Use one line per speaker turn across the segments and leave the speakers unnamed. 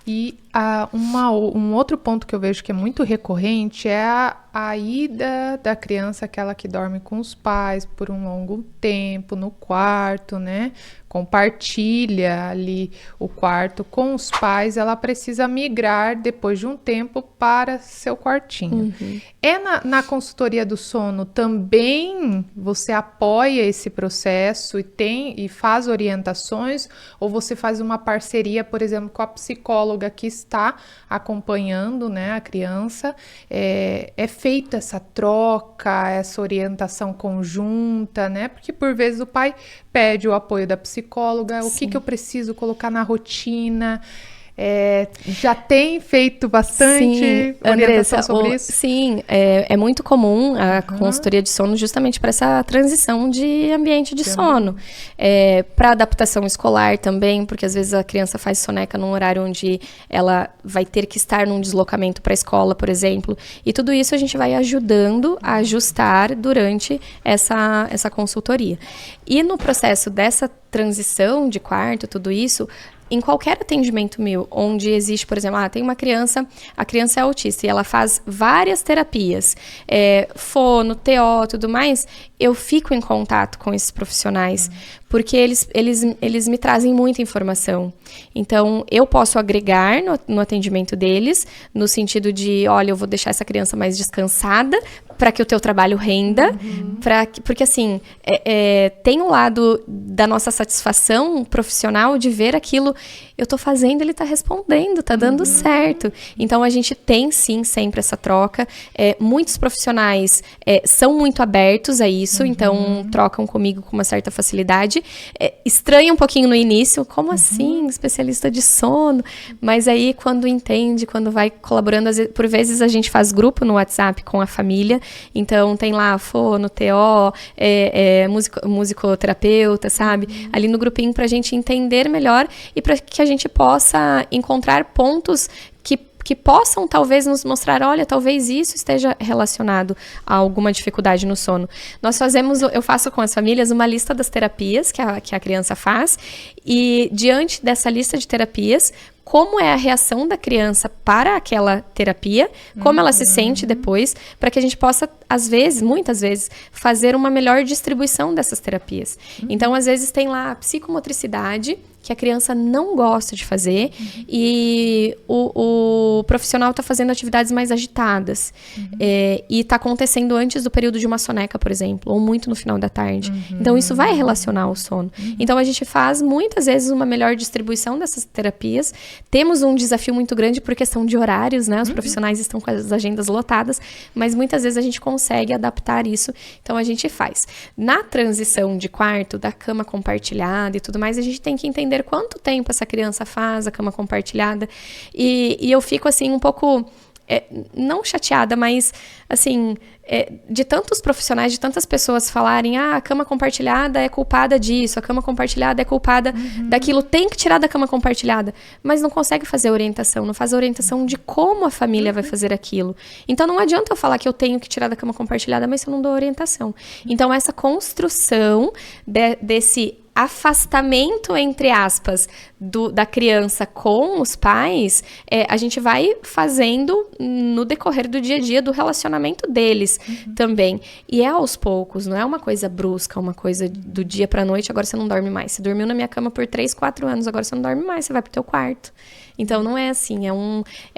E um outro ponto que eu vejo que é muito recorrente é a ida da criança, aquela que dorme com os pais por um longo tempo no quarto, né? Compartilha ali o quarto com os pais, ela precisa migrar depois de um tempo para seu quartinho. Na consultoria do sono também você apoia esse processo e faz orientações, ou você faz uma parceria, por exemplo, com a psicóloga que está acompanhando, né, a criança? É feita essa troca, essa orientação conjunta, né? Porque por vezes o pai pede o apoio da psicóloga, o que eu preciso colocar na rotina. Já tem feito bastante orientação sobre isso?
Sim, é muito comum a consultoria de sono justamente para essa transição de ambiente de sono. Para adaptação escolar também, porque às vezes a criança faz soneca num horário onde ela vai ter que estar num deslocamento para a escola, por exemplo. E tudo isso a gente vai ajudando a ajustar durante essa consultoria. E no processo dessa transição de quarto, tudo isso, em qualquer atendimento meu, onde existe, por exemplo, tem uma criança, a criança é autista e ela faz várias terapias, fono, TO, tudo mais, eu fico em contato com esses profissionais, porque eles me trazem muita informação. Então, eu posso agregar no atendimento deles, no sentido de, olha, eu vou deixar essa criança mais descansada, para que o teu trabalho renda, porque assim, tem um lado da nossa satisfação profissional de ver aquilo, eu tô fazendo, ele tá respondendo, tá dando certo. Então, a gente tem sim sempre essa troca. Muitos profissionais são muito abertos a isso, então trocam comigo com uma certa facilidade. Estranha um pouquinho no início, como assim, especialista de sono? Mas aí, quando entende, quando vai colaborando, por vezes a gente faz grupo no WhatsApp com a família. Então, tem lá fono, TO, musicoterapeuta, sabe? Ali no grupinho pra gente entender melhor e para que a gente possa encontrar pontos que possam talvez nos mostrar, olha, talvez isso esteja relacionado a alguma dificuldade no sono. Eu faço com as famílias uma lista das terapias que a criança faz e diante dessa lista de terapias, como é a reação da criança para aquela terapia, como ela se sente depois, para que a gente possa, muitas vezes, fazer uma melhor distribuição dessas terapias. Então, às vezes, tem lá a psicomotricidade, que a criança não gosta de fazer, e o profissional está fazendo atividades mais agitadas, e está acontecendo antes do período de uma soneca, por exemplo, ou muito no final da tarde. Então, isso vai relacionar ao sono. Então, a gente faz, muitas vezes, uma melhor distribuição dessas terapias. Temos um desafio muito grande por questão de horários, né? Os profissionais estão com as agendas lotadas, mas muitas vezes a gente consegue adaptar isso, então a gente faz. Na transição de quarto, da cama compartilhada e tudo mais, a gente tem que entender quanto tempo essa criança faz a cama compartilhada, e eu fico assim um pouco, não chateada, mas assim, de tantos profissionais, de tantas pessoas falarem, a cama compartilhada é culpada disso, a cama compartilhada é culpada daquilo, tem que tirar da cama compartilhada, mas não consegue fazer orientação, não faz a orientação de como a família vai fazer aquilo. Então não adianta eu falar que eu tenho que tirar da cama compartilhada, mas eu não dou orientação. Então essa construção desse afastamento, entre aspas, da criança com os pais, a gente vai fazendo no decorrer do dia a dia, do relacionamento deles também. E é aos poucos, não é uma coisa brusca, uma coisa do dia pra noite, agora você não dorme mais. Você dormiu na minha cama por 3, 4 anos, agora você não dorme mais, você vai pro teu quarto. Então, não é assim, é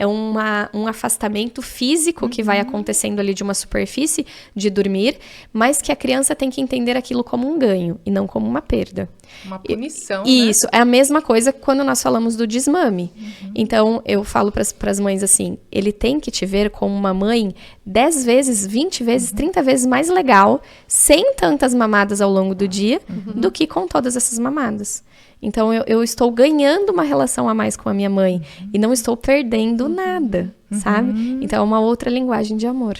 um afastamento físico que vai acontecendo ali de uma superfície de dormir, mas que a criança tem que entender aquilo como um ganho e não como uma perda.
Uma punição,
Isso, né? É a mesma coisa quando nós falamos do desmame. Então, eu falo para as mães assim, ele tem que te ver como uma mãe 10 vezes, 20 vezes, 30 vezes mais legal, sem tantas mamadas ao longo do dia, do que com todas essas mamadas. Então, eu estou ganhando uma relação a mais com a minha mãe e não estou perdendo nada, sabe? Então, é uma outra linguagem de amor.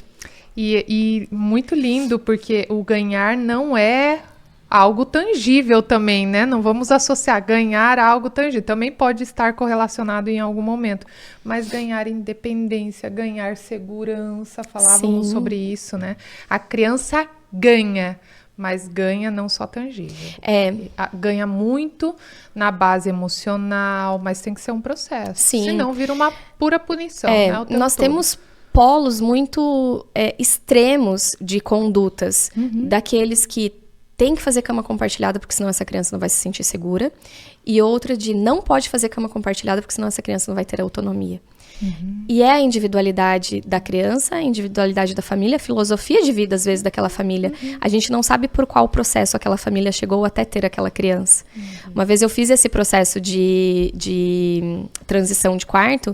E muito lindo, porque o ganhar não é algo tangível também, né? Não vamos associar ganhar a algo tangível. Também pode estar correlacionado em algum momento. Mas ganhar independência, ganhar segurança, falávamos sobre isso, né? A criança ganha, Mas ganha não só tangível.
É.
Ganha muito na base emocional, mas tem que ser um processo.
Sim.
Senão vira uma pura punição, né?
Nós temos polos muito extremos de condutas. Daqueles que tem que fazer cama compartilhada, porque senão essa criança não vai se sentir segura. E outra de não pode fazer cama compartilhada, porque senão essa criança não vai ter autonomia. E é a individualidade da criança, a individualidade da família, a filosofia de vida, às vezes, daquela família. A gente não sabe por qual processo aquela família chegou até ter aquela criança. Uma vez eu fiz esse processo de transição de quarto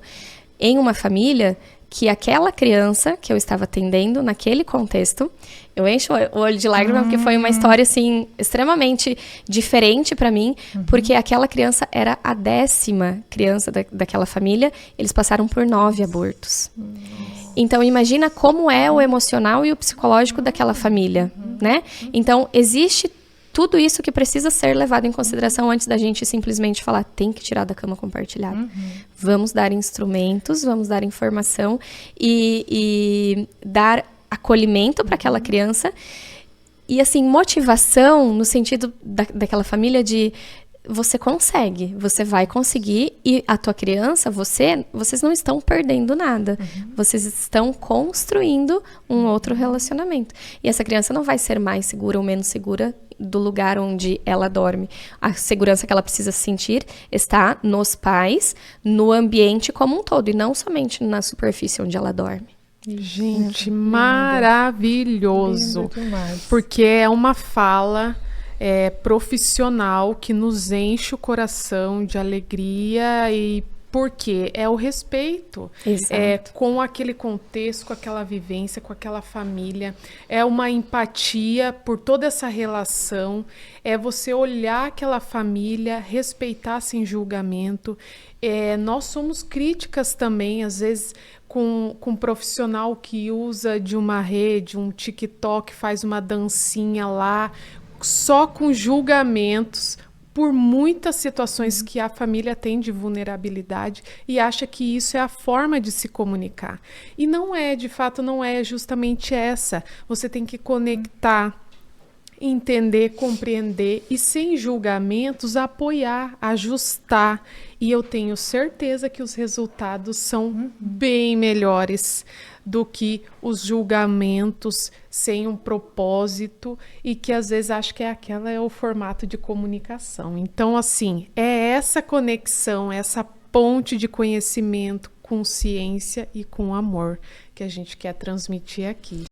em uma família que aquela criança que eu estava atendendo naquele contexto, eu encho o olho de lágrima porque foi uma história, assim, extremamente diferente para mim, porque aquela criança era a 10ª criança daquela família, eles passaram por 9 abortos. Então, imagina como é o emocional e o psicológico daquela família, né? Então, existe tudo isso que precisa ser levado em consideração antes da gente simplesmente falar, tem que tirar da cama compartilhada. Vamos dar instrumentos, vamos dar informação e dar acolhimento para aquela criança. E, assim, motivação no sentido daquela família de você consegue, você vai conseguir e a tua criança, vocês não estão perdendo nada. Vocês estão construindo um outro relacionamento. E essa criança não vai ser mais segura ou menos segura do lugar onde ela dorme. A segurança que ela precisa sentir está nos pais, no ambiente como um todo, e não somente na superfície onde ela dorme.
Gente, maravilhoso.
Lindo demais.
Porque é uma fala profissional que nos enche o coração de alegria e porque é o respeito com aquele contexto, com aquela vivência, com aquela família. É uma empatia por toda essa relação. É você olhar aquela família, respeitar sem julgamento. Nós somos críticas também, às vezes, com um profissional que usa de uma rede, um TikTok, faz uma dancinha lá, só com julgamentos por muitas situações que a família tem de vulnerabilidade e acha que isso é a forma de se comunicar. E não é, de fato, não é justamente essa. Você tem que conectar, entender, compreender e, sem julgamentos, apoiar, ajustar. E eu tenho certeza que os resultados são bem melhores do que os julgamentos sem um propósito e que às vezes acho que aquela é o formato de comunicação. Então, assim, é essa conexão, essa ponte de conhecimento com ciência e com amor que a gente quer transmitir aqui.